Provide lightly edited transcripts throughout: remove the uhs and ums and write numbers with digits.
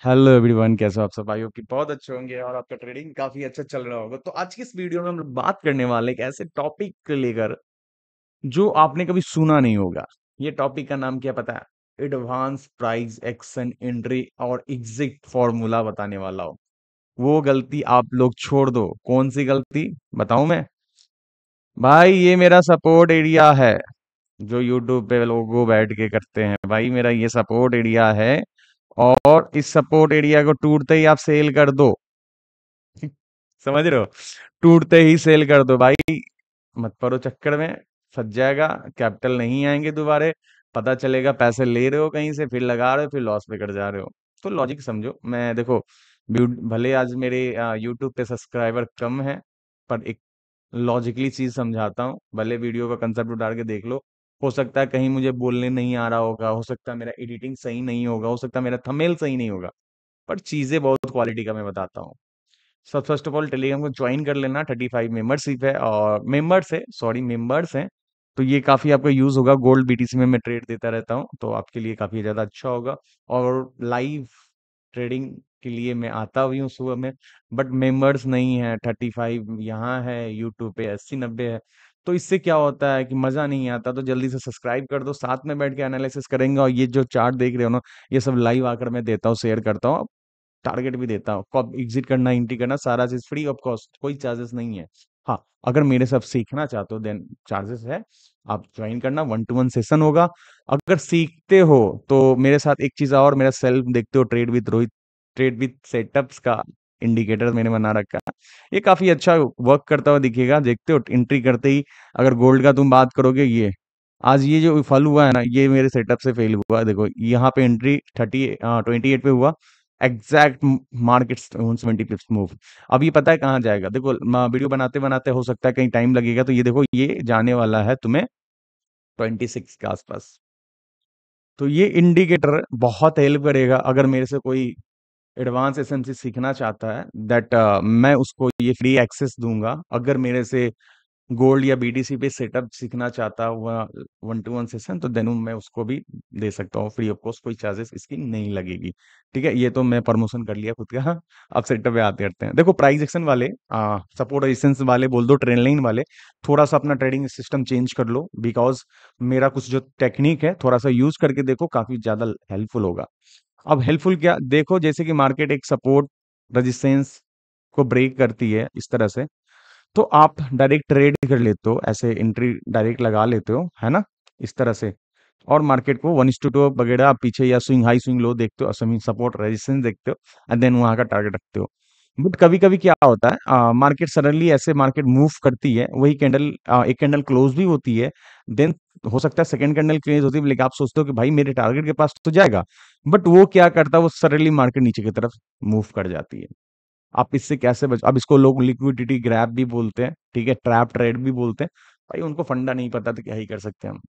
Hello everyone, कैसे हो आप सब? आई होप कि बहुत अच्छे होंगे और आपका ट्रेडिंग काफी अच्छा चल रहा होगा। तो आज की इस वीडियो में हम लोग बात करने वाले हैं एक ऐसे टॉपिक को लेकर जो आपने कभी सुना नहीं होगा। ये टॉपिक का नाम क्या पता है? एडवांस प्राइस एक्शन एंट्री और एग्जिट फॉर्मूला बताने वाला हूँ। वो गलती आप लोग छोड़ दो। कौन सी गलती बताऊं मैं? भाई ये मेरा सपोर्ट एरिया है। जो यूट्यूब पे लोगों बैठ के करते हैं, भाई मेरा ये सपोर्ट एरिया है। और इस सपोर्ट एरिया को टूटते ही आप सेल कर दो। समझ रहे हो? टूटते ही सेल कर दो भाई। मत पड़ो चक्कर में। फंस जाएगा। कैपिटल नहीं आएंगे दोबारे। पता चलेगा पैसे ले रहे हो कहीं से, फिर लगा रहे हो, फिर लॉस में कर जा रहे हो। तो लॉजिक समझो। मैं देखो, भले आज मेरे यूट्यूब पे सब्सक्राइबर कम है, पर एक लॉजिकली चीज समझाता हूँ। भले वीडियो का कंसेप्ट उतार के देख लो। हो सकता है कहीं मुझे बोलने नहीं आ रहा होगा, हो सकता है मेरा एडिटिंग सही नहीं होगा, हो सकता है मेरा थंबनेल सही नहीं होगा, पर चीजें बहुत क्वालिटी का मैं बताता हूँ। सब फर्स्ट ऑफ ऑल टेलीग्राम को ज्वाइन कर लेना। 35 मेंबरशिप है और मेंबर्स है, सॉरी मेंबर्स हैं। तो ये काफी आपका यूज होगा। गोल्ड बीटीसी में मैं ट्रेड देता रहता हूँ, तो आपके लिए काफी ज्यादा अच्छा होगा। और लाइव ट्रेडिंग के लिए मैं आता भी हूँ सुबह में। बट मेंबर्स नहीं है। 35 यहाँ है, यूट्यूब पे 80-90 है। तो इससे क्या होता है कि मजा नहीं आता। तो जल्दी से सब्सक्राइब कर दो, साथ में बैठ के एनालिसिस करेंगे। और ये जो चार्ट देख रहे हो ना, ये सब लाइव आकर मैं देता हूँ, शेयर करता हूँ, टारगेट भी देता हूँ। कब एग्जिट करना, एंट्री करना, सारा चीज फ्री ऑफ कॉस्ट, कोई चार्जेस नहीं है। हाँ, अगर मेरे से आप सीखना चाहते हो देन चार्जेस है। आप ज्वाइन करना, 1-to-1 सेशन होगा। अगर सीखते हो तो मेरे साथ एक चीज और, मेरा सेल्फ देखते हो, trade with Rohit, trade with setups का इंडिकेटर मैंने बना रखा है। ये काफी अच्छा वर्क करता हुआ दिखेगा। देखते हो एंट्री करते ही, अगर गोल्ड का तुम बात करोगे, ये आज ये जो फल हुआ है ना, ये मेरे सेटअप से फेल हुआ है। देखो यहाँ पे एंट्री 28 पे हुआ। Exact market 70 पिप्स move. अब ये पता है कहाँ जाएगा? देखो वीडियो बनाते बनाते हो सकता है कहीं टाइम लगेगा, तो ये देखो ये जाने वाला है तुम्हें 26 के आसपास। तो ये इंडिकेटर बहुत हेल्प करेगा अगर मेरे से कोई एडवांस एसएमसी सीखना चाहता है। दैट मैं उसको ये फ्री एक्सेस दूंगा। अगर मेरे से गोल्ड या बीटीसी पे सेटअप सीखना चाहता हुआ 1-to-1 सेशन, तो देन मैं उसको भी दे सकता हूँ फ्री ऑफ कॉस्ट। कोई चार्जेस इसकी नहीं लगेगी। ठीक है, ये तो मैं प्रमोशन कर लिया खुद का। हाँ, अब सेटअप पे आते करते हैं। देखो प्राइस एक्शन वाले, सपोर्ट रेजिस्टेंस वाले बोल दो, ट्रेंड लाइन वाले, थोड़ा सा अपना ट्रेडिंग सिस्टम चेंज कर लो। बिकॉज मेरा कुछ जो टेक्निक है थोड़ा सा यूज करके देखो, काफी ज्यादा हेल्पफुल होगा। अब हेल्पफुल क्या देखो, जैसे कि मार्केट एक सपोर्ट रेजिस्टेंस को ब्रेक करती है इस तरह से, तो आप डायरेक्ट ट्रेड कर लेते हो, ऐसे एंट्री डायरेक्ट लगा लेते हो, है ना? इस तरह से। और मार्केट को 1:2 वगैरह आप पीछे या स्विंग हाई स्विंग लो देखते हो, स्विंग सपोर्ट रेजिस्टेंस देखते हो, एंड देन वहां का टारगेट रखते हो। बट कभी कभी क्या होता है, मार्केट सडनली ऐसे मार्केट मूव करती है, वही कैंडल एक कैंडल क्लोज भी होती है। देन हो सकता है सेकंड कैंडल क्लोज होती है, लेकिन आप सोचते हो कि भाई मेरे टारगेट के पास तो जाएगा। बट वो क्या करता है, वो सडनली मार्केट नीचे की तरफ मूव कर जाती है। आप इससे कैसे बच, अब इसको लोग लिक्विडिटी ग्रैब भी बोलते हैं, ठीक है, ट्रैप ट्रेड भी बोलते हैं। भाई उनको फंडा नहीं पता तो क्या ही कर सकते हैं हम?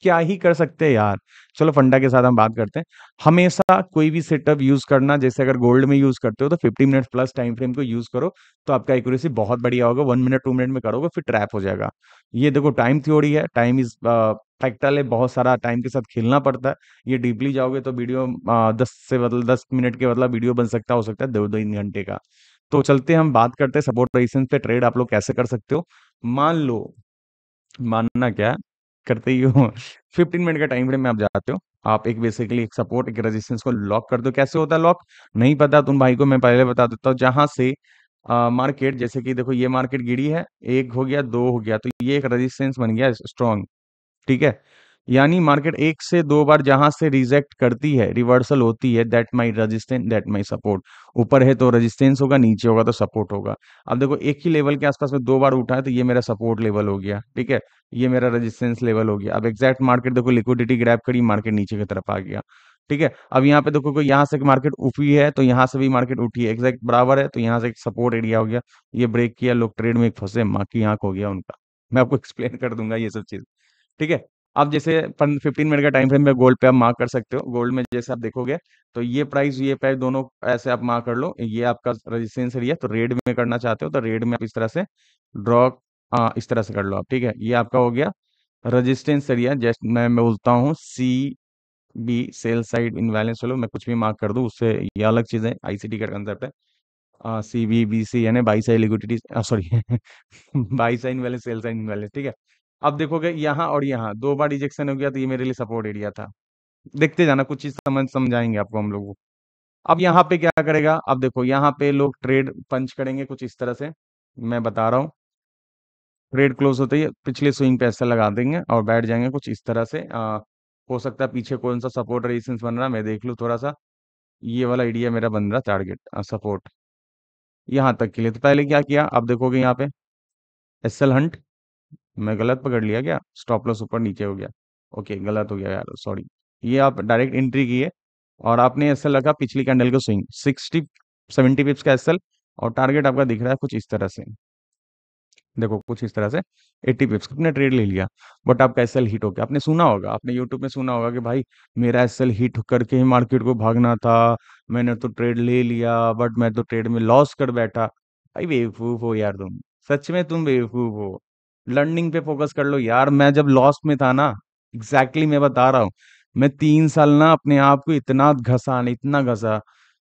क्या ही कर सकते हैं यार। चलो फंडा के साथ हम बात करते हैं। हमेशा कोई भी सेटअप यूज करना, जैसे अगर गोल्ड में यूज करते हो तो 50 मिनट प्लस टाइम फ्रेम को यूज करो। तो आपका एक्यूरेसी बहुत बढ़िया होगा। 1 मिनट 2 मिनट में करोगे फिर ट्रैप हो जाएगा। ये देखो टाइम थ्योरी है, टाइम इज फैक्टल है, बहुत सारा टाइम के साथ खेलना पड़ता है। ये डीपली जाओगे तो वीडियो 10 मिनट के मतलब वीडियो बन सकता, हो सकता है 2-2 घंटे का। तो चलते हैं, हम बात करते हैं सपोर्ट रेजिस्टेंस पे ट्रेड आप लोग कैसे कर सकते हो। मान लो, मानना क्या, करते ही हो। 15 मिनट का टाइम फ्रेम में आप जाते हो। आप एक बेसिकली एक सपोर्ट एक रेजिस्टेंस को लॉक कर दो। कैसे होता है लॉक? नहीं पता तुम भाई को, मैं पहले बता देता हूँ। जहां से मार्केट, जैसे कि देखो ये मार्केट गिरी है, एक हो गया, दो हो गया, तो ये एक रेजिस्टेंस बन गया स्ट्रॉन्ग। ठीक है, यानी मार्केट एक से दो बार जहां से रिजेक्ट करती है, रिवर्सल होती है, that my resistance that my support. ऊपर है तो रेजिस्टेंस होगा, नीचे होगा तो सपोर्ट होगा। अब देखो एक ही लेवल के आसपास में दो बार उठा है, तो ये मेरा सपोर्ट लेवल हो गया, ठीक है। ये मेरा रेजिस्टेंस लेवल हो गया। अब एग्जैक्ट मार्केट देखो, लिक्विडिटी ग्रैब करी, मार्केट नीचे की तरफ आ गया। ठीक है, अब यहाँ पे देखो कोई यहाँ से मार्केट उठी है तो यहाँ से भी मार्केट उठी है, एग्जैक्ट बराबर है, तो यहाँ से एक सपोर्ट एरिया हो गया। ये ब्रेक किया, लोग ट्रेड में फंसे, माँ की आंख हो गया उनका। मैं आपको एक्सप्लेन कर दूंगा ये सब चीज। ठीक है, अब जैसे 15 मिनट का टाइम फ्रेम में गोल्ड पे आप मार्क कर सकते हो। गोल्ड में जैसे आप देखोगे, तो ये प्राइस दोनों ऐसे आप मार्क कर लो। ये आपका रेजिस्टेंस एरिया, तो रेड में करना चाहते हो तो रेड में आप इस तरह से ड्रॉ, इस तरह से कर लो आप। ठीक है, ये आपका हो गया रेजिस्टेंस एरिया। जस्ट मैं बोलता हूँ बी सेल साइड इनवैलेंस, चलो मैं कुछ भी मार्क कर दूं उससे, ये अलग चीज़ है, आईसीटी का कंसेप्ट है। सी बी बी सी यानी buy side liquidity, sorry buy side imbalance sell side imbalance, ठीक है। अब देखोगे यहाँ और यहाँ दो बार रिजेक्शन हो गया, तो ये मेरे लिए सपोर्ट एरिया था। देखते जाना, कुछ चीज समझाएंगे आपको हम लोग। अब यहाँ पे क्या करेगा, अब देखो यहाँ पे लोग ट्रेड पंच करेंगे कुछ इस तरह से, मैं बता रहा हूँ। ट्रेड क्लोज होते ही पिछले स्विंग पे ऐसा लगा देंगे और बैठ जाएंगे कुछ इस तरह से। हो सकता है पीछे कौन सा सपोर्ट रेजिस्टेंस बन रहा है मैं देख लूँ थोड़ा सा। ये वाला एरिया मेरा बन रहा टारगेट सपोर्ट, यहाँ तक के लिए। तो पहले क्या किया, अब देखोगे यहाँ पे एस एल हंट, मैं गलत पकड़ लिया क्या, स्टॉप लॉस ऊपर नीचे हो गया, ओके गलत हो गया यार, सॉरी। ये आप डायरेक्ट एंट्री किए और आपने एसएल रखा पिछली कैंडल को स्विंग 60-70 पिप्स का एसएल, और टारगेट आपका दिख रहा है कुछ इस तरह से, देखो कुछ इस तरह से 80 पिप्स का आपने ट्रेड ले लिया। बट आपका एसएल हिट हो गया, आपने सुना होगा, आपने यूट्यूब में सुना होगा कि भाई मेरा एसएल हिट करके ही मार्केट को भागना था, मैंने तो ट्रेड ले लिया बट मैं तो ट्रेड में लॉस कर बैठा। भाई बेवकूफ हो यार तुम, सच में तुम बेवकूफ हो। लर्निंग पे फोकस कर लो यार। मैं जब लॉस में था ना, मैं बता रहा हूँ, मैं 3 साल ना अपने आप को इतना घसा ना, इतना घसा,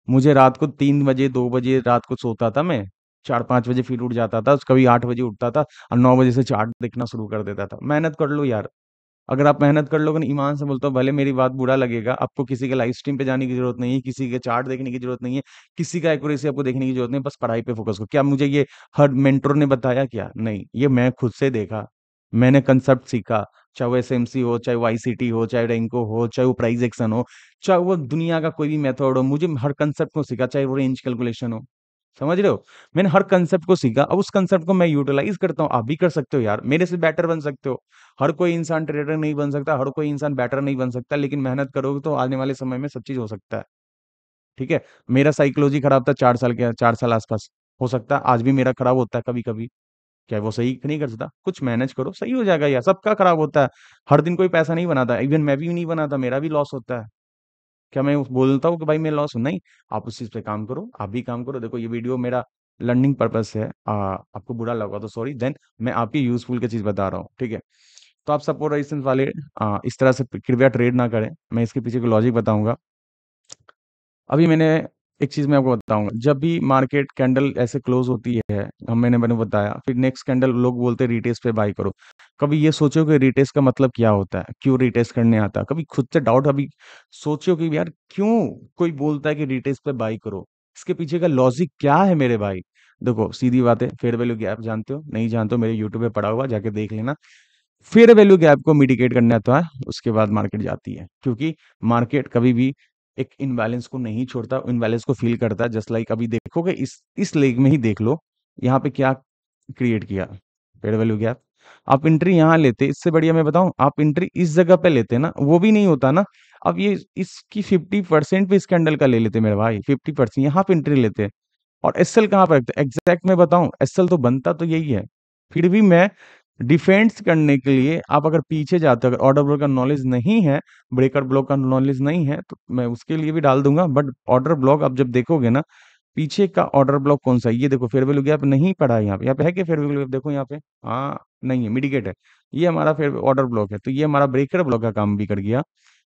मुझे रात को 3 बजे 2 बजे रात को सोता था मैं, 4-5 बजे फिर उठ जाता था, कभी 8 बजे उठता था और 9 बजे से चार्ट देखना शुरू कर देता था। मेहनत कर लो यार, अगर आप मेहनत कर लोगे ना, ईमान से बोलता हूँ, भले मेरी बात बुरा लगेगा आपको, किसी के लाइव स्ट्रीम पे जाने की जरूरत नहीं है, किसी के चार्ट देखने की जरूरत नहीं है, किसी का एक्यूरेसी आपको देखने की जरूरत नहीं है, बस पढ़ाई पे फोकस करो। क्या मुझे ये हर मेंटर ने बताया क्या? नहीं, ये मैं खुद से देखा, मैंने कंसेप्ट सीखा। चाहे वो एसएमसी हो, चाहे वो आईसीटी हो, चाहे रेंको हो, चाहे वो प्राइस एक्शन हो, चाहे वो दुनिया का कोई भी मेथड हो, मुझे हर कंसेप्ट को सीखा, चाहे वो रेंज कैलकुलेशन हो, समझ रहे हो? मैंने हर कंसेप्ट को सीखा, अब उस कंसेप्ट को मैं यूटिलाइज करता हूँ। आप भी कर सकते हो यार, मेरे से बेटर बन सकते हो। हर कोई इंसान ट्रेडर नहीं बन सकता, हर कोई इंसान बैटर नहीं बन सकता, लेकिन मेहनत करोगे तो आने वाले समय में सब चीज हो सकता है। ठीक है, मेरा साइकोलॉजी खराब था 4 साल के, 4 साल आसपास, हो सकता है आज भी मेरा खराब होता है कभी कभी। क्या वो सही नहीं कर सकता? कुछ मैनेज करो, सही हो जाएगा यार, सबका खराब होता है। हर दिन कोई पैसा नहीं बनाता, इवन मैं भी नहीं बनाता, मेरा भी लॉस होता है। क्या मैं बोलता हूँ कि भाई मैं लॉस हूँ? नहीं, आप उस चीज पे काम करो, आप भी काम करो। देखो ये वीडियो मेरा लर्निंग पर्पस है, आपको बुरा लगा तो सॉरी, देन मैं आपकी यूजफुल की चीज बता रहा हूँ, ठीक है। तो आप सपोर्ट रेजिस्टेंस वाले इस तरह से कृपया ट्रेड ना करें, मैं इसके पीछे का लॉजिक बताऊंगा। अभी मैंने एक चीज मैं आपको बताऊंगा, जब भी मार्केट कैंडल ऐसे क्लोज होती है, मैंने बताया, फिर नेक्स्ट कैंडल लोग बोलते हैं रिटेस्ट पे बाई करो। कभी ये सोचो कि रिटेस्ट का मतलब क्या होता है, क्यों रिटेस्ट करने आता है? कभी खुद से डाउट, अभी सोचो कि यार क्यों कोई बोलता है कि रिटेस्ट पे बाई करो, इसके पीछे का लॉजिक क्या है मेरे भाई? देखो सीधी बात है, फेयर वैल्यू गैप जानते हो? नहीं जानते हो, मेरे यूट्यूब पे पड़ा हुआ, जाके देख लेना। फेयर वैल्यू गैप को मिटिगेट करना आता है, उसके बाद मार्केट जाती है, क्योंकि मार्केट कभी भी एक इनबैलेंस को नहीं छोड़ता, इनबैलेंस को फील करता है। जस्ट लाइक अभी देखोगे इस लेग में ही देख लो, यहाँ पे क्या क्रिएट किया, फेयर वैल्यू गैप। आप एंट्री यहाँ लेते, इससे बढ़िया मैं बताऊं, आप एंट्री इस जगह पे लेते ना, वो भी नहीं होता ना। अब ये इसकी 50% पे इस कैंडल का ले लेते मेरे भाई, 50% यहाँ पे एंट्री लेते। और एसएल कहाँ पर रखते? एग्जैक्ट मैं बताऊं, एसएल तो बनता तो यही है। फिर भी मैं डिफेंस करने के लिए, आप अगर पीछे जाते हो, अगर ऑर्डर ब्लॉक का नॉलेज नहीं है, ब्रेकर ब्लॉक का नॉलेज नहीं है, तो मैं उसके लिए भी डाल दूंगा। बट ऑर्डर ब्लॉक आप जब देखोगे ना, पीछे का ऑर्डर ब्लॉक कौन सा है, ये देखो फेयर वैल्यू गैप नहीं पड़ा है यहाँ पे है क्या फेयर वैल्यू गैप? देखो यहाँ पे, हाँ नहीं है, मिडिकेट है। ये हमारा फेयर ऑर्डर ब्लॉक है, तो ये हमारा ब्रेकर ब्लॉक का काम भी कर गया।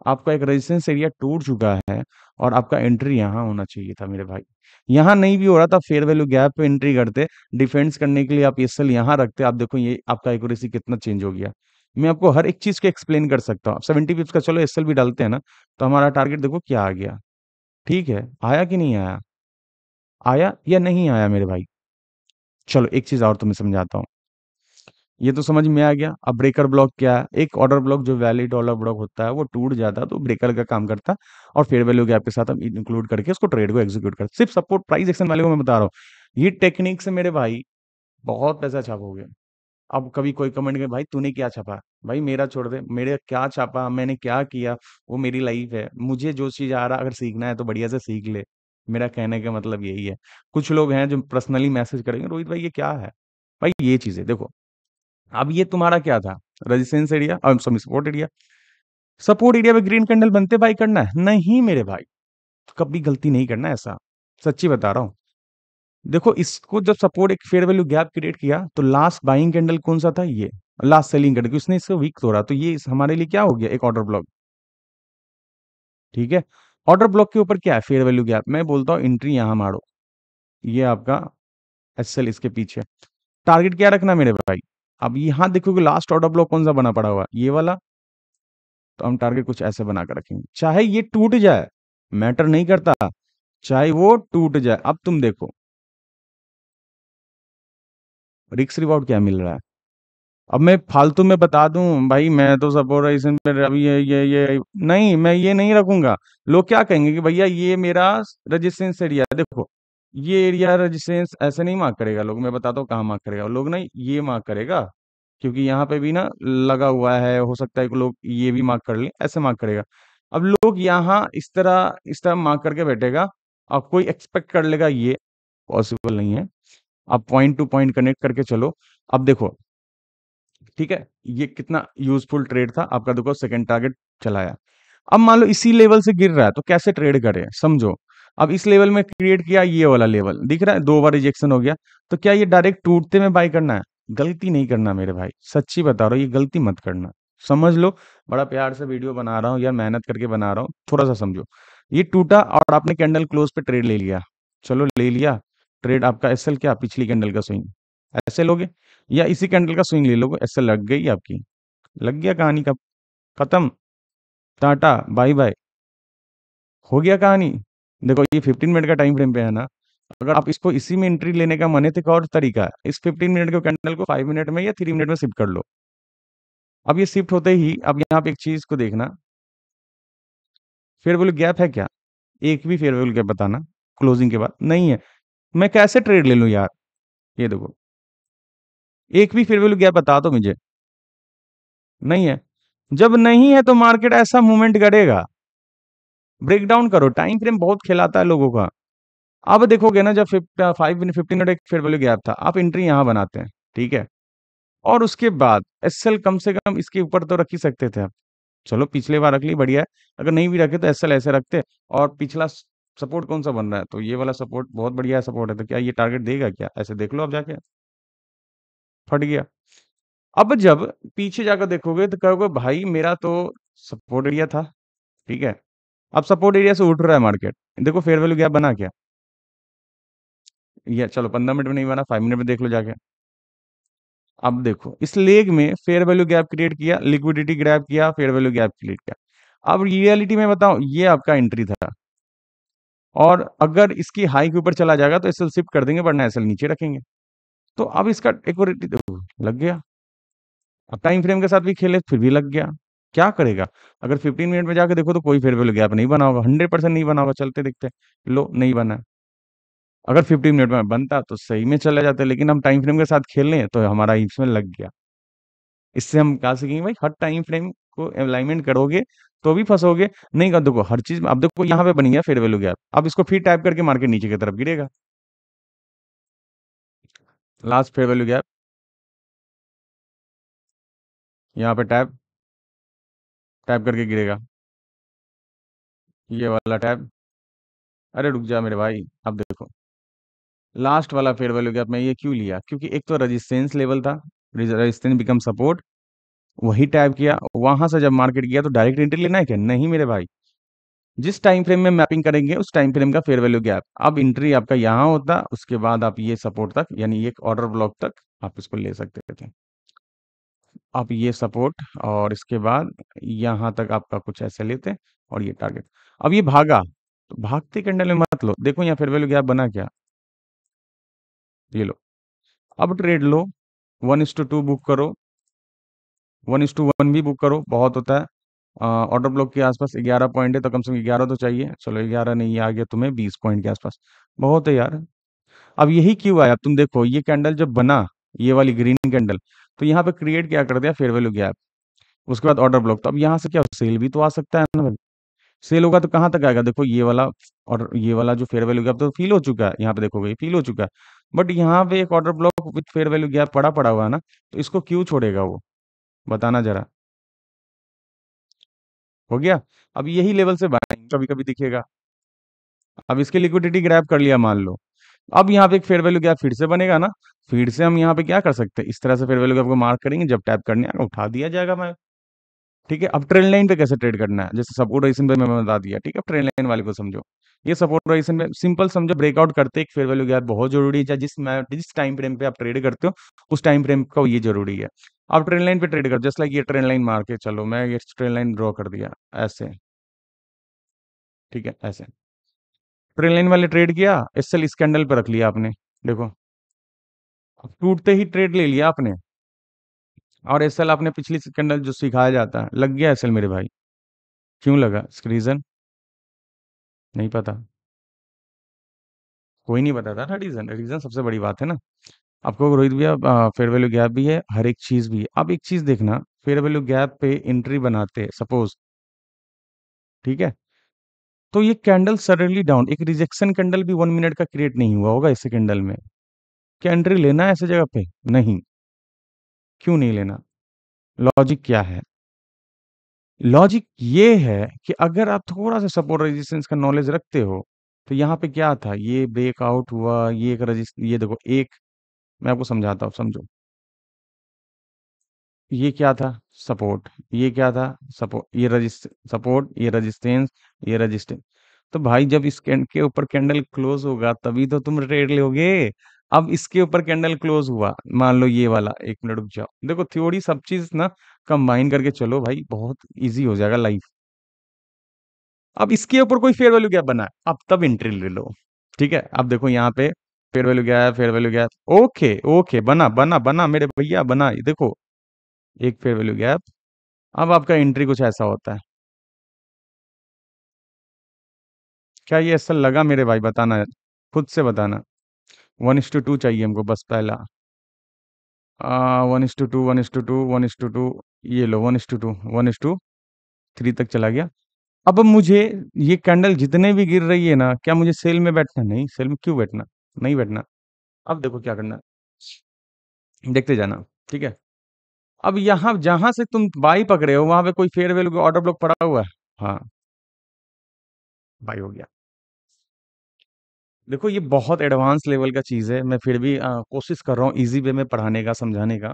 आपका एक रेजिस्टेंस एरिया टूट चुका है, और आपका एंट्री यहाँ होना चाहिए था मेरे भाई। यहाँ नहीं भी हो रहा था, फेयर वैल्यू गैप पे एंट्री करते, डिफेंस करने के लिए आप एसएल यहाँ रखते। आप देखो ये आपका एक्यूरेसी कितना चेंज हो गया। मैं आपको हर एक चीज को एक्सप्लेन कर सकता हूँ। 70 पिप्स का चलो एसएल भी डालते हैं ना, तो हमारा टारगेट देखो क्या आ गया। ठीक है, आया कि नहीं आया? आया या नहीं आया मेरे भाई? चलो एक चीज और तुम्हें समझाता हूँ। ये तो समझ में आ गया। अब ब्रेकर ब्लॉक क्या है? एक ऑर्डर ब्लॉक जो वैलिड ऑर्डर ब्लॉक होता है वो टूट जाता है, तो ब्रेकर का काम करता है, और फेयर वैल्यू गैप के साथ हम इंक्लूड करके उसको ट्रेड को एग्जीक्यूट करते। सिर्फ सपोर्ट प्राइस एक्शन वाले को मैं बता रहा हूँ, ये टेक्निक से मेरे भाई बहुत पैसा छापोगे। अब कभी कोई कमेंट करे, भाई तूने क्या छापा? भाई मेरा छोड़ दे, मेरे क्या छापा, मैंने क्या किया, वो मेरी लाइफ है। मुझे जो चीज आ रहा, अगर सीखना है तो बढ़िया से सीख ले। मेरा कहने का मतलब यही है। कुछ लोग हैं जो पर्सनली मैसेज करेंगे, रोहित भाई ये क्या है? भाई ये चीजें देखो, अब ये तुम्हारा क्या था, रेजिस्टेंस एरिया और सपोर्ट एरिया। सपोर्ट एरिया पे ग्रीन कैंडल बनते बाई करना है? नहीं मेरे भाई, कभी गलती नहीं करना ऐसा, सच्ची बता रहा हूँ। देखो इसको जब सपोर्ट एक फेयर वैल्यू गैप क्रिएट किया, तो लास्ट बाइंग कैंडल कौन सा था? ये लास्ट सेलिंग कैंडल, उसने इसको वीक तोड़ा, तो ये हमारे लिए क्या हो गया? एक ऑर्डर ब्लॉक। ठीक है। ऑर्डर ब्लॉक के ऊपर क्या है, फेयर वैल्यू गैप। मैं बोलता हूँ एंट्री यहाँ मारो, ये आपका एसएल इसके पीछे। टारगेट क्या रखना मेरे भाई, अब यहाँ देखोगे लास्ट ऑर्डर ब्लॉक कौन सा बना पड़ा हुआ है, ये वाला। तो हम टारगेट कुछ ऐसे बना कर रखेंगे, चाहे ये टूट जाए मैटर नहीं करता, चाहे वो टूट जाए। अब तुम देखो रिक्स रिवॉर्ड क्या मिल रहा है। अब मैं फालतू में बता दूं भाई मैं तो सपोर्ट में अभी ये नहीं, मैं ये नहीं रखूंगा। लोग क्या कहेंगे कि भैया ये मेरा रेजिस्टेंस एरिया है, देखो ये एरिया रेजिस्टेंस ऐसे नहीं मार्क करेगा लोग, मैं बताता हूँ कहाँ मार्क करेगा लोग, नहीं ये मार्क करेगा, क्योंकि यहाँ पे भी ना लगा हुआ है, हो सकता है कि लोग ये भी मार्क कर लें, ऐसे मार्क करेगा। अब लोग यहाँ इस तरह मार्क करके बैठेगा, अब कोई एक्सपेक्ट कर लेगा, ये पॉसिबल नहीं है। आप पॉइंट टू पॉइंट कनेक्ट करके चलो। अब देखो ठीक है, ये कितना यूजफुल ट्रेड था आपका, देखो सेकंड टारगेट चलाया। अब मान लो इसी लेवल से गिर रहा है तो कैसे ट्रेड करें समझो। अब इस लेवल में क्रिएट किया, ये वाला लेवल दिख रहा है, 2 बार रिजेक्शन हो गया, तो क्या ये डायरेक्ट टूटते में बाय करना है, गलती नहीं करना मेरे भाई, सच्ची बता रहा हूँ, ये गलती मत करना। समझ लो, बड़ा प्यार से वीडियो बना रहा हूँ यार, मेहनत करके बना रहा हूँ, थोड़ा सा समझो। ये टूटा और आपने कैंडल क्लोज पे ट्रेड ले लिया, चलो ले लिया ट्रेड, आपका एसएल क्या, पिछली कैंडल का स्विंग ऐसे लोगे, या इसी कैंडल का स्विंग ले लोगे, ऐसे लग गई आपकी, लग गया कहानी का खत्म, टाटा बाय बाय, हो गया कहानी। देखो ये 15 मिनट का टाइम फ्रेम पे है ना, अगर आप इसको इसी में एंट्री लेने का मन है तो एक और तरीका है, इस 15 मिनट के कैंडल को 5 मिनट में या 3 मिनट में शिफ्ट कर लो। अब ये शिफ्ट होते ही अब यहाँ पे एक चीज को देखना, फेयर वैल्यू गैप है क्या, एक भी फेयर वैल्यू गैप बताना क्लोजिंग के बाद, नहीं है। मैं कैसे ट्रेड ले लूं यार, ये देखो एक भी फेयर वैल्यू गैप बता दो मुझे, नहीं है। जब नहीं है तो मार्केट ऐसा मूवमेंट करेगा, ब्रेक डाउन करो, टाइम फ्रेम बहुत खिलाता है लोगों का। अब देखोगे ना, जब 15 मिनट एक फेयर वैल्यू गैप था, आप एंट्री यहाँ बनाते हैं, ठीक है, और उसके बाद एसएल कम से कम इसके ऊपर तो रख ही सकते थे आप, चलो पिछले बार रख ली बढ़िया है, अगर नहीं भी रखे तो एसएल ऐसे रखते। और पिछला सपोर्ट कौन सा बन रहा है, तो ये वाला सपोर्ट बहुत बढ़िया सपोर्ट है, तो क्या ये टारगेट देगा क्या, ऐसे देख लो अब जाके, फट गया। अब जब पीछे जाकर देखोगे तो कहोगे भाई मेरा तो सपोर्ट एरिया था, ठीक है, अब सपोर्ट एरिया से उठ रहा है मार्केट, देखो फेयर वैल्यू गैप बना क्या, ये चलो 15 मिनट में नहीं बना, 5 मिनट में देख लो जाके। अब देखो इस लेग में फेयर वैल्यू गैप क्रिएट किया, लिक्विडिटी ग्रैब किया, फेयर वैल्यू गैप क्रिएट किया। अब रियलिटी में बताऊं, ये आपका एंट्री था, और अगर इसकी हाई के ऊपर चला जाएगा तो एसएल शिफ्ट कर देंगे, वरना एसएल नीचे रखेंगे। तो अब इसका एक और देखो लग गया, अब टाइम फ्रेम के साथ भी खेले फिर भी लग गया, क्या करेगा। अगर 15 मिनट में जाके देखो तो कोई फेयर वैल्यू गैप नहीं बना होगा, 100% नहीं बना होगा, चलते दिखते, लो नहीं बना। अगर 15 मिनट में बनता तो सही में चले जाते, लेकिन हम टाइम फ्रेम के साथ खेल रहे हैं तो हमारा इसमें लग गया। इससे हम कहा सीखेंगे भाई, हर टाइम फ्रेम को अलाइनमेंट करोगे तो भी फंसोगे, नहीं कर देखो हर चीज में। अब देखो यहाँ पे बनी है फेयर वैल्यू गैप, अब इसको फिर टैप करके मार्केट नीचे की तरफ गिरेगा, लास्ट फेयर वैल्यू गैप, यहाँ पे टैप टैप करके गिरेगा, ये वाला टैप, अरे रुक जा मेरे भाई। अब देखो लास्ट वाला फेयर वैल्यू गैप मैं ये क्यों लिया, क्योंकि एक तो रेजिस्टेंस लेवल था, रेजिस्टेंस बिकम सपोर्ट, वही टैप किया, वहां से जब मार्केट गया तो डायरेक्ट एंट्री लेना है क्या, नहीं मेरे भाई, जिस टाइम फ्रेम में मैपिंग करेंगे उस टाइम फ्रेम का फेयर वैल्यू गैप। अब एंट्री आपका यहाँ होता, उसके बाद आप ये सपोर्ट तक, यानी ये ऑर्डर ब्लॉक तक आप इसको ले सकते थे। आप ये सपोर्ट और इसके बाद यहाँ तक आपका कुछ ऐसे लेते, और ये टारगेट। अब ये भागा, तो भागते कैंडल में मत लो, देखो यहाँ फेयर वैल्यू गैप बना क्या, ये लो। अब ट्रेड लो, 1:2 बुक करो, 1:1 भी बुक करो, बहुत होता है। ऑर्डर ब्लॉक के आसपास 11 पॉइंट है, तो कम से कम 11 तो चाहिए, चलो 11 नहीं, आ गया तुम्हें 20 पॉइंट के आसपास, बहुत है यार। अब यही क्यों आया, तुम देखो ये कैंडल जब बना, ये वाली ग्रीन कैंडल, तो यहाँ पे क्रिएट क्या कर दिया, फेयर वैल्यू गैप, उसके बाद ऑर्डर ब्लॉक, तो अब यहाँ से क्या सेल भी तो आ सकता है ना भाई, सेल होगा तो कहाँ तक आएगा, देखो ये वाला, और ये वाला जो फेयर वैल्यू गैप तो फील हो चुका है, यहाँ पे देखोगे ये फील हो चुका है, बट यहाँ पे एक order block with fair value gap पड़ा पड़ा हुआ है ना, तो इसको क्यों छोड़ेगा वो, बताना जरा। हो गया। अब यही लेवल से बाइंग कभी कभी दिखेगा, अब इसके लिक्विडिटी ग्रैब कर लिया मान लो, अब यहाँ पे एक फेयर वैल्यू गैप फिर से बनेगा ना, फिर से हम यहाँ पे क्या कर सकते हैं, इस तरह से फेयर वैल्यू गैप को मार्क करेंगे, जब टैप करने आएगा उठा दिया जाएगा मैं, ठीक है, अब ट्रेंड लाइन पे कैसे ट्रेड करना है, जैसे सपोर्ट रेजिस्टेंस पे मैं बता दिया, ठीक है, ट्रेंड लाइन वाले को समझो। ये सपोर्ट रेजिस्टेंस में सिंपल समझो, ब्रेकआउट करते एक फेयर वैल्यू गैप बहुत जरूरी है, चाहे जिस टाइम फ्रेम पे आप ट्रेड करते हो उस टाइम फ्रेम का ये जरूरी है। आप ट्रेंड लाइन पे ट्रेड कर, जस्ट लाइक ये ट्रेंड लाइन मार के चलो, मैं ये ट्रेंड लाइन ड्रॉ कर दिया ऐसे, ठीक है, ऐसे ट्रेंड लाइन वाले ट्रेड किया, एसएल इस कैंडल पे रख लिया आपने, देखो टूटते ही ट्रेड ले लिया आपने, और एसएल आपने पिछली कैंडल जो सिखाया जाता है लग गया एसएल मेरे भाई। क्यों लगा, इसका रीजन नहीं पता, कोई नहीं बताता ना रीजन, रीजन सबसे बड़ी बात है ना। आपको रोहित भैया फेयर वैल्यू गैप भी है, हर एक चीज भी है। अब एक चीज देखना, फेयर वैल्यू गैप पे एंट्री बनाते सपोज, ठीक है, तो ये कैंडल सडनली डाउन, एक रिजेक्शन कैंडल भी 1 मिनट का क्रिएट नहीं हुआ होगा ऐसे कैंडल में, क्या एंट्री लेना है ऐसे जगह पे? नहीं। क्यों नहीं लेना? लॉजिक क्या है? लॉजिक ये है कि अगर आप थोड़ा सा सपोर्ट रेजिस्टेंस का नॉलेज रखते हो, तो यहाँ पे क्या था, ये ब्रेकआउट हुआ, ये एक रजिस्ट, ये देखो एक, मैं आपको समझाता हूँ, समझो। ये क्या था, सपोर्ट, ये क्या था, सपोर्ट, ये रजिस्ट सपोर्ट, ये रजिस्टेंस, ये रजिस्टेंस। तो भाई जब इस के ऊपर कैंडल क्लोज होगा तभी तो तुम ट्रेड लोगे। अब इसके ऊपर कैंडल क्लोज हुआ, मान लो ये वाला, 1 मिनट रुक जाओ, देखो थ्योरी सब चीज ना कंबाइन करके चलो भाई, बहुत इजी हो जाएगा लाइफ। अब इसके ऊपर कोई फेयर वैल्यू गैप बना है, अब तब एंट्री ले लो, ठीक है। अब देखो यहाँ पे fair value gap, fair value gap, okay okay, बना बना बना मेरे भैया, बना, ये देखो एक फेयर वैल्यू गैप। अब आपका एंट्री कुछ ऐसा होता है, क्या ये ऐसा लगा मेरे भाई, बताना है, खुद से बताना। 1:2 चाहिए हमको बस पहला, 1:2, 1:2, 1:2, ये लो 1:2, 1:3 तक चला गया। अब मुझे ये कैंडल जितने भी गिर रही है ना, क्या मुझे सेल में बैठना? नहीं, सेल में क्यों बैठना, नहीं बैठना। अब देखो क्या करना है, देखते जाना, ठीक है। अब यहाँ जहां से तुम बाई पकड़े हो वहां पे कोई फेयर वैल्यू ऑर्डर ब्लॉक पड़ा हुआ है? हाँ, बाई हो गया। देखो ये बहुत एडवांस लेवल का चीज़ है, मैं फिर भी कोशिश कर रहा हूँ इजी वे में पढ़ाने का, समझाने का।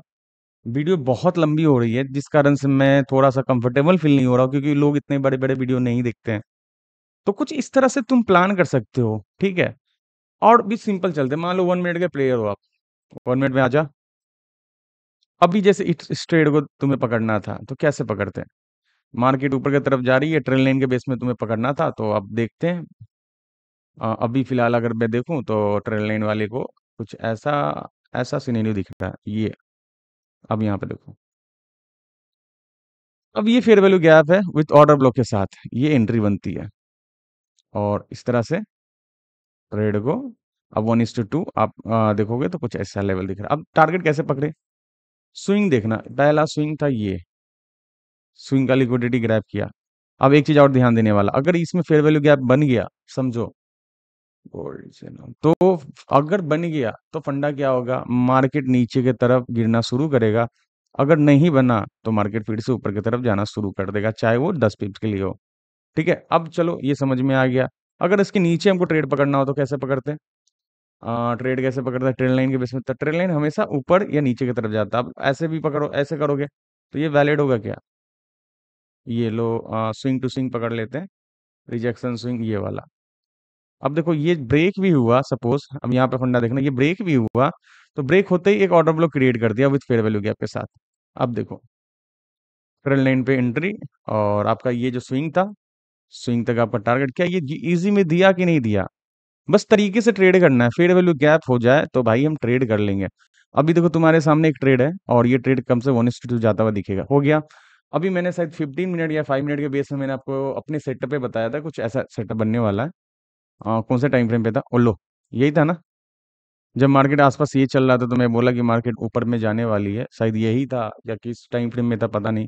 वीडियो बहुत लंबी हो रही है जिस कारण से मैं थोड़ा सा कंफर्टेबल फील नहीं हो रहा हूँ, क्योंकि लोग इतने बड़े बड़े वीडियो नहीं देखते हैं। तो कुछ इस तरह से तुम प्लान कर सकते हो, ठीक है। और भी सिंपल चलते हैं, मान लो 1 मिनट के प्लेयर हो आप, 1 मिनट में आ जा। अभी जैसे इस ट्रेड को तुम्हें पकड़ना था तो कैसे पकड़ते हैं, मार्केट ऊपर की तरफ जा रही है, ट्रेंड लाइन के बेस में तुम्हें पकड़ना था, तो अब देखते हैं। अभी फिलहाल अगर मैं देखूं तो ट्रेंड लाइन वाले को कुछ ऐसा ऐसा सिनेरियो दिख रहा है ये। अब यहाँ पे देखो, अब ये फेयर वैल्यू गैप है विथ ऑर्डर ब्लॉक के साथ, ये एंट्री बनती है, और इस तरह से ट्रेड को, अब 1:2 आप देखोगे तो कुछ ऐसा लेवल दिख रहा है। अब टारगेट कैसे पकड़े, स्विंग देखना, पहला स्विंग था ये, स्विंग का लिक्विडिटी ग्रैब किया। अब एक चीज और ध्यान देने वाला, अगर इसमें फेयर वैल्यू गैप बन गया, समझो गोल्ड से ना, तो अगर बन गया तो फंडा क्या होगा, मार्केट नीचे की तरफ गिरना शुरू करेगा। अगर नहीं बना तो मार्केट फिर से ऊपर की तरफ जाना शुरू कर देगा, चाहे वो 10 पिप्स के लिए हो, ठीक है। अब चलो ये समझ में आ गया। अगर इसके नीचे हमको ट्रेड पकड़ना हो तो कैसे पकड़ते हैं, ट्रेड कैसे पकड़ता है, ट्रेड लाइन के बेस में, तो ट्रेड लाइन हमेशा ऊपर या नीचे की तरफ जाता है। अब ऐसे भी पकड़ो, ऐसे करोगे तो ये वैलिड होगा क्या, ये लो स्विंग टू स्विंग पकड़ लेते हैं, रिजेक्शन स्विंग ये वाला। अब देखो ये ब्रेक भी हुआ, सपोज अब यहाँ पे फंडा देखना, ये ब्रेक भी हुआ, तो ब्रेक होते ही एक ऑर्डर ब्लॉक क्रिएट कर दिया विथ फेयर वैल्यू गैप के साथ। अब देखो ट्रेंड लाइन पे एंट्री, और आपका ये जो स्विंग था, स्विंग तक आपका टारगेट क्या, ये इजी में दिया कि नहीं दिया, बस तरीके से ट्रेड करना है, फेयर वैल्यू गैप हो जाए तो भाई हम ट्रेड कर लेंगे। अभी देखो तुम्हारे सामने एक ट्रेड है, और ये ट्रेड कम से 1:2 जाता हुआ दिखेगा, हो गया। अभी मैंने शायद 15 मिनट या 5 मिनट के बेस में मैंने आपको अपने सेटअप पे बताया था, कुछ ऐसा सेटअप बनने वाला है। कौन से टाइम फ्रेम पे था, ओलो, यही था ना, जब मार्केट आसपास ये चल रहा था तो मैं बोला कि मार्केट ऊपर में जाने वाली है, शायद यही था या किस टाइम फ्रेम में था पता नहीं,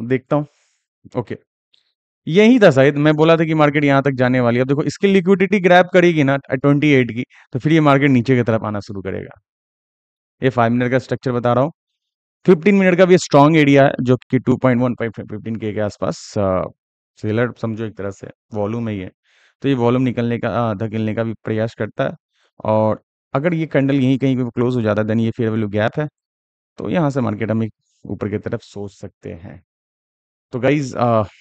देखता हूँ। ओके, यही था शायद, मैं बोला था कि मार्केट यहाँ तक जाने वाली है। अब देखो इसकी लिक्विडिटी ग्रैब करेगी ना 28 की, तो फिर ये मार्केट नीचे की तरफ आना शुरू करेगा। ये 5 मिनट का स्ट्रक्चर बता रहा हूँ। 15 मिनट का भी स्ट्रॉन्ग एरिया है जो कि 2.15 के आसपास, सेलर समझो एक तरह से, वॉल्यूम है ये, तो ये वॉल्यूम निकलने का धकेलने का भी प्रयास करता है। और अगर ये कैंडल यहीं कहीं पे क्लोज हो जाता है देन ये फेयर वैल्यू गैप है, तो यहाँ से मार्केट हम एक ऊपर की तरफ सोच सकते हैं। तो गाइज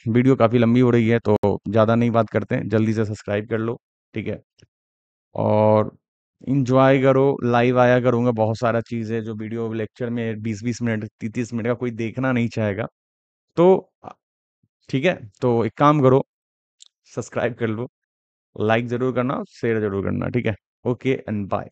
वीडियो काफ़ी लंबी हो रही है, तो ज़्यादा नहीं बात करते हैं, जल्दी से सब्सक्राइब कर लो, ठीक है। और इंजॉय करो, लाइव आया करूँगा, बहुत सारा चीज़ है जो वीडियो लेक्चर में 20-20 मिनट 30-30 मिनट का कोई देखना नहीं चाहेगा। तो ठीक है, तो एक काम करो, सब्सक्राइब कर लो, लाइक ज़रूर करना, शेयर ज़रूर करना, ठीक है। Okay and bye.